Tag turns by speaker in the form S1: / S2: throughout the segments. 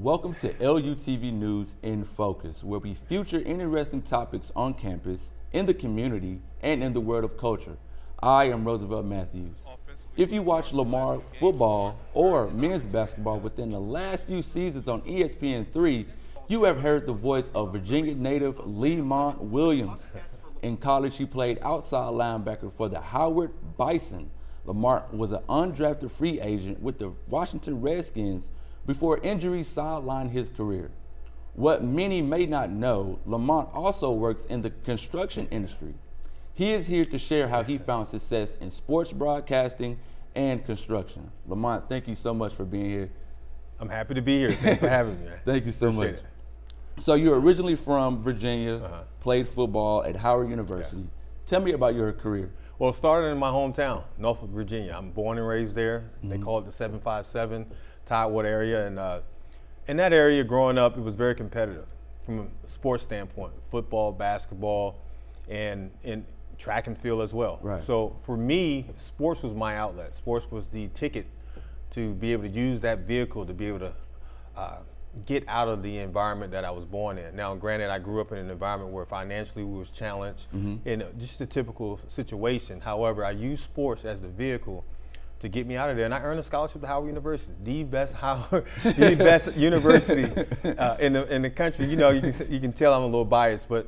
S1: Welcome to LUTV News in Focus, where we feature interesting topics on campus, in the community, and in the world of culture. I am Rosevelt Mathews. If you watch Lemont football or men's basketball within the last few seasons on ESPN 3, you have heard the voice of Virginia native Lemont Williams. In college, he played outside linebacker for the Howard Bison. Lemont was an undrafted free agent with the Washington Redskins before injuries sidelined his career. What many may not know, Lemont also works in the construction industry. He is here to share how he found success in sports broadcasting and construction. Lemont, thank you so much for being here.
S2: I'm happy to be here. Thanks for having me.
S1: Thank you so
S2: Appreciate
S1: much.
S2: it.
S1: So you're originally from Virginia, played football at Howard University.
S2: Yeah.
S1: Tell me about your career.
S2: Well, it started in my hometown, Norfolk, Virginia. I'm born and raised there. They call it the 757 Tidewater area. And in that area, growing up, it was very competitive from a sports standpoint, football, basketball, and in track and field as well.
S1: Right.
S2: So for me, sports was my outlet. Sports was the ticket to be able to use that vehicle to be able to get out of the environment that I was born in. Now, granted, I grew up in an environment where financially we was challenged in just a typical situation. However, I used sports as the vehicle to get me out of there, and I earned a scholarship at Howard University, the best university in the country. You know, you can tell I'm a little biased, but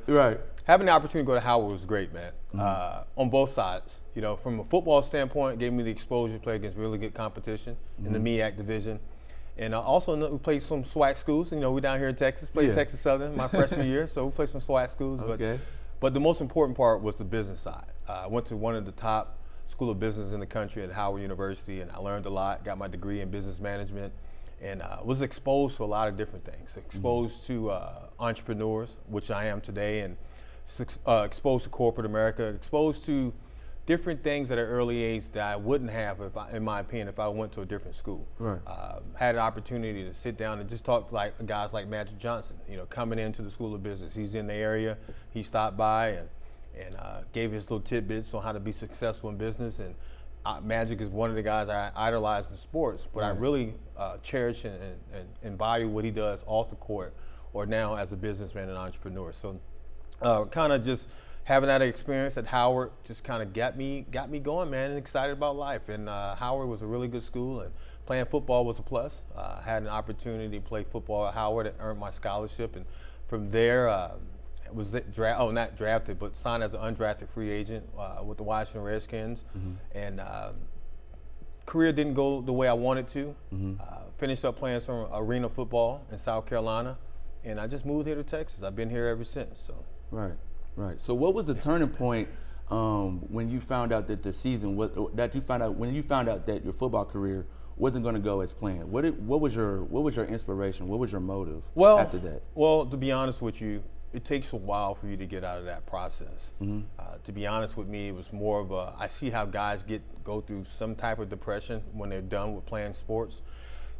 S2: having the opportunity to go to Howard was great, man. On both sides, you know, from a football standpoint, it gave me the exposure to play against really good competition in the MEAC division. And also we played some SWAC schools. You know, we're down here in Texas, played Texas Southern my freshman year, so we played some SWAC schools. But the most important part was the business side. I went to one of the top school of business in the country at Howard University, and I learned a lot, got my degree in business management, and was exposed to a lot of different things. Exposed to entrepreneurs, which I am today, and exposed to corporate America, exposed to different things at an early age that I wouldn't have, in my opinion, if I went to a different school. Had an opportunity to sit down and just talk to guys like Magic Johnson, you know, coming into the School of Business. He's in the area. He stopped by and gave his little tidbits on how to be successful in business. And Magic is one of the guys I idolize in sports, but I really cherish and value what he does off the court or now as a businessman and entrepreneur. So kind of just having that experience at Howard just kind of got me going, man, and excited about life. And Howard was a really good school, and playing football was a plus. Had an opportunity to play football at Howard and earned my scholarship. And from there, was not drafted, but signed as an undrafted free agent with the Washington Redskins. And career didn't go the way I wanted to. Finished up playing some arena football in South Carolina, and I just moved here to Texas. I've been here ever since. So.
S1: Right. So what was the turning point when you found out that when you found out that your football career wasn't going to go as planned? What was your inspiration? What was your motive after that?
S2: Well, to be honest with you, it takes a while for you to get out of that process. To be honest with me, it was more of I see how guys go through some type of depression when they're done with playing sports.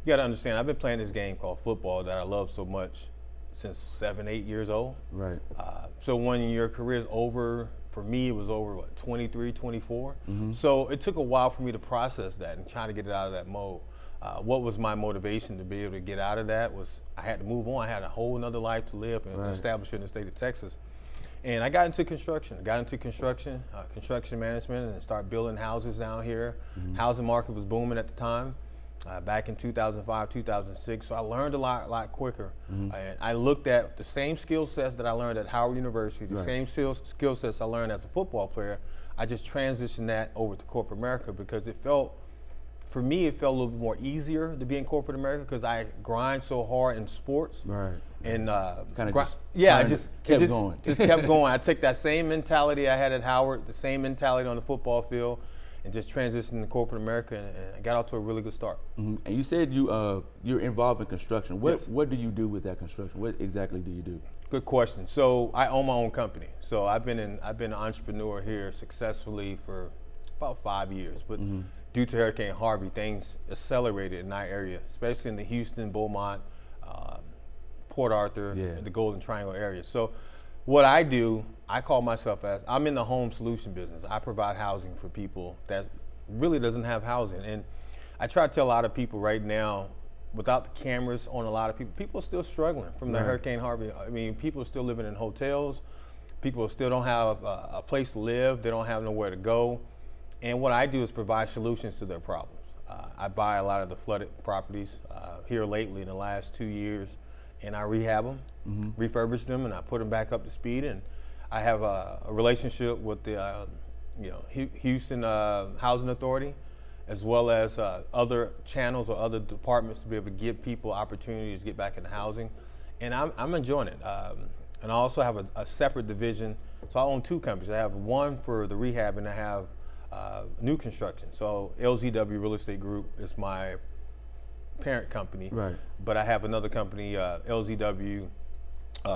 S2: You got to understand, I've been playing this game called football that I love so much since 7, 8 years old. So when your career is over, for me it was over, 23, 24. So it took a while for me to process that and try to get it out of that mode. What was my motivation to be able to get out of that was I had to move on. I had a whole nother life to live and establish in the state of Texas. And I got into construction. Construction management, and started building houses down here. Housing market was booming at the time. Back in 2005, 2006, so I learned a lot quicker. And I looked at the same skill sets that I learned at Howard University, the same skill sets I learned as a football player. I just transitioned that over to corporate America because for me, it felt a little bit more easier to be in corporate America because I grind so hard in sports. And just kept going. I took that same mentality I had at Howard, the same mentality on the football field, and just transitioned to corporate America, and I got off to a really good start.
S1: And you said you're involved in construction. What do you do with that construction? What exactly do you do?
S2: Good question. So I own my own company. So I've been an entrepreneur here successfully for about 5 years, but due to Hurricane Harvey, things accelerated in our area, especially in the Houston, Beaumont, Port Arthur, the Golden Triangle area. So what I do, I call myself I'm in the home solution business. I provide housing for people that really doesn't have housing. And I try to tell a lot of people right now, without the cameras on a lot of people are still struggling from the Hurricane Harvey. I mean, people are still living in hotels. People still don't have a place to live. They don't have nowhere to go. And what I do is provide solutions to their problems. I buy a lot of the flooded properties here lately in the last 2 years, and I rehab them, refurbish them, and I put them back up to speed. And I have a relationship with the Houston Housing Authority, as well as other channels or other departments to be able to give people opportunities to get back into housing. And I'm enjoying it. And I also have a separate division. So I own 2 companies. I have one for the rehab, and I have new construction. So LZW Real Estate Group is my parent company. Right. But I have another company, LZW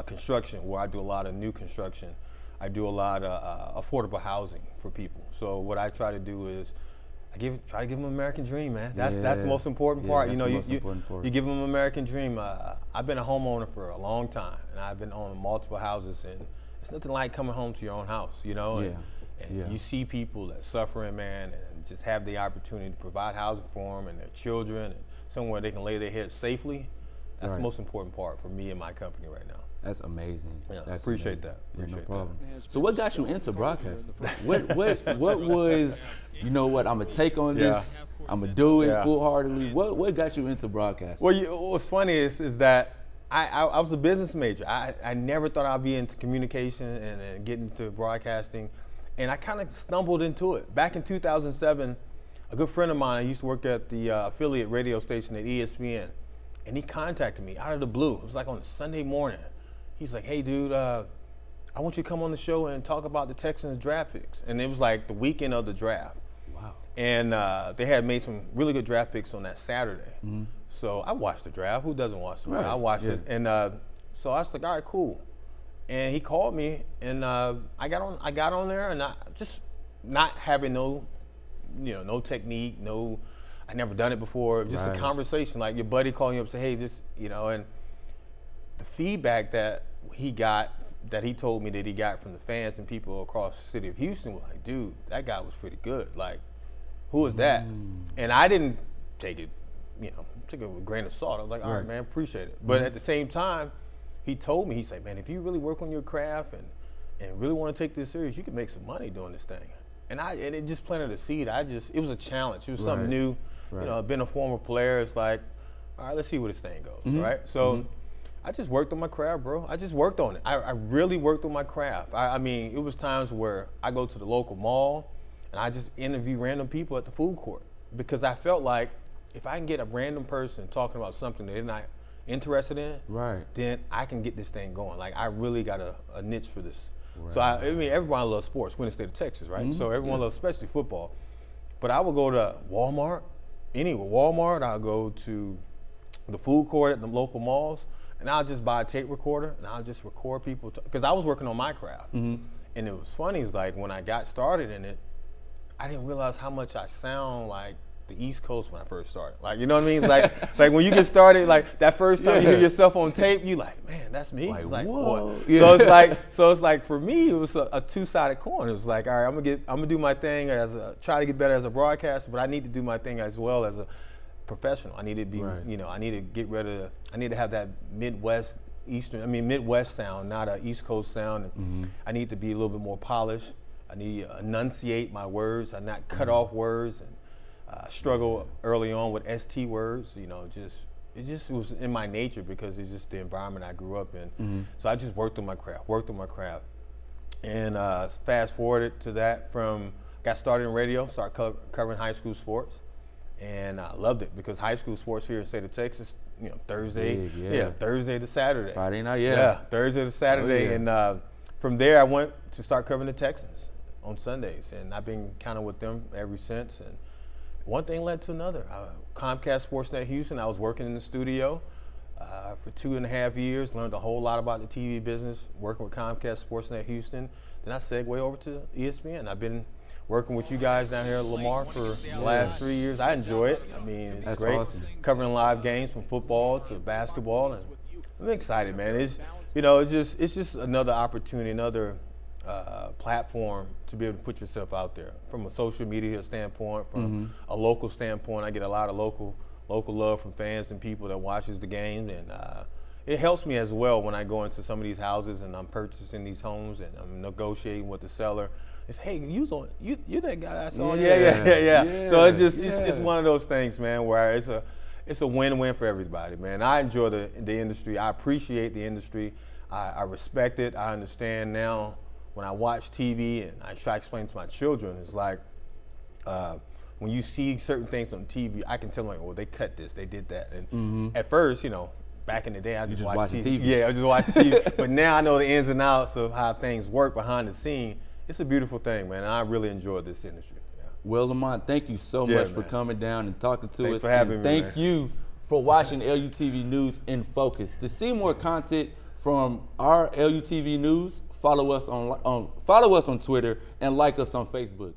S2: Construction, where I do a lot of new construction. I do a lot of affordable housing for people. So what I try to do is try to give them an American dream, man. That's the most important part. You give them an American dream. I've been a homeowner for a long time, and I've been owning multiple houses, and it's nothing like coming home to your own house, And you see people that suffering, man, and just have the opportunity to provide housing for them and their children, and somewhere they can lay their heads safely. That's the most important part for me and my company right now.
S1: That's amazing.
S2: Yeah,
S1: That's
S2: appreciate
S1: amazing.
S2: that. Appreciate
S1: no problem. So what got you into broadcasting? What was, I'm gonna take on this, I'm gonna do it full-heartedly. What got you into broadcasting?
S2: Well, what's funny is that I was a business major. I never thought I'd be into communication and get into broadcasting, and I kind of stumbled into it. Back in 2007, a good friend of mine, I used to work at the affiliate radio station at ESPN, and he contacted me out of the blue. It was like on a Sunday morning. He's like, hey, dude, I want you to come on the show and talk about the Texans draft picks. And it was like the weekend of the draft. Wow. And they had made some really good draft picks on that Saturday. Mm-hmm. So I watched the draft. Who doesn't watch the draft? I watched it. And so I was like, all right, cool. And he called me, and I got on there, and I just not having no technique, I never done it before. Just a conversation, like your buddy calling you up and say, hey, and the feedback that he told me that he got from the fans and people across the city of Houston was like, dude, that guy was pretty good. Like, who is that? And I didn't take it, took it with a grain of salt. I was like, all right, man, appreciate it. But at the same time, he told me, he said, man, if you really work on your craft and really want to take this serious, you can make some money doing this thing. And it just planted a seed. It was a challenge. It was something new. I've been a former player. It's like, all right, let's see where this thing goes, right? So I just worked on my craft, bro. I just worked on it. I really worked on my craft. I mean, it was times where I go to the local mall and I just interview random people at the food court, because I felt like if I can get a random person talking about something that they're not interested in, then I can get this thing going. Like, I really got a niche for this. So I mean, everyone loves sports. We're in the state of Texas, right? So everyone loves, especially football. But I would go to Walmart, I'll go to the food court at the local malls, and I'll just buy a tape recorder and I'll just record people, because I was working on my craft. And it was funny, is like when I got started in it, I didn't realize how much I sound like the East Coast when I first started. Like, you know what I mean? It's like when you get started, like that first time you hear yourself on tape, you like, man, that's me. Like, it's like, whoa. So it's like for me, it was a two-sided coin. It was like, all right, I'm gonna do my thing try to get better as a broadcaster, but I need to do my thing as well as a professional. I need to be, I need to get rid of, I need to have that Midwest sound, not an East Coast sound. And I need to be a little bit more polished. I need to enunciate my words. I not cut off words, and struggle early on with ST words. It just was in my nature, because it's just the environment I grew up in. So I just worked on my craft. And fast forwarded to that, got started in radio, started covering high school sports. And I loved it, because high school sports here in the state of Texas, Thursday, Thursday to Saturday.
S1: Friday night,
S2: Thursday to Saturday. And from there, I went to start covering the Texans on Sundays, and I've been kind of with them ever since. And one thing led to another. Comcast Sportsnet Houston, I was working in the studio for 2.5 years, learned a whole lot about the TV business, working with Comcast Sportsnet Houston. Then I segued over to ESPN. I've been working with you guys down here at Lamar for the last 3 years. I enjoy it. I mean, it's great. Awesome. Covering live games from football to basketball, and I'm excited, man. It's just another opportunity, another platform to be able to put yourself out there from a social media standpoint, from a local standpoint. I get a lot of local local love from fans and people that watches the game, and it helps me as well when I go into some of these houses and I'm purchasing these homes and I'm negotiating with the seller. It's, hey, you that guy I saw. Yeah. So it's one of those things, man, where it's a win-win for everybody, man. I enjoy the industry. I appreciate the industry. I respect it. I understand now when I watch TV and I try to explain to my children, it's like when you see certain things on TV, I can tell them, like, well, they cut this, they did that. And at first, back in the day, I just watched TV. Yeah, I just watched TV. But now I know the ins and outs of how things work behind the scene. It's a beautiful thing, man. I really enjoy this industry. Yeah.
S1: Well, Lemont, thank you so much for coming down and talking to us.
S2: Thanks for having me,
S1: Thank you for watching LUTV News in Focus. To see more content from our LUTV News, follow us on Twitter and like us on Facebook.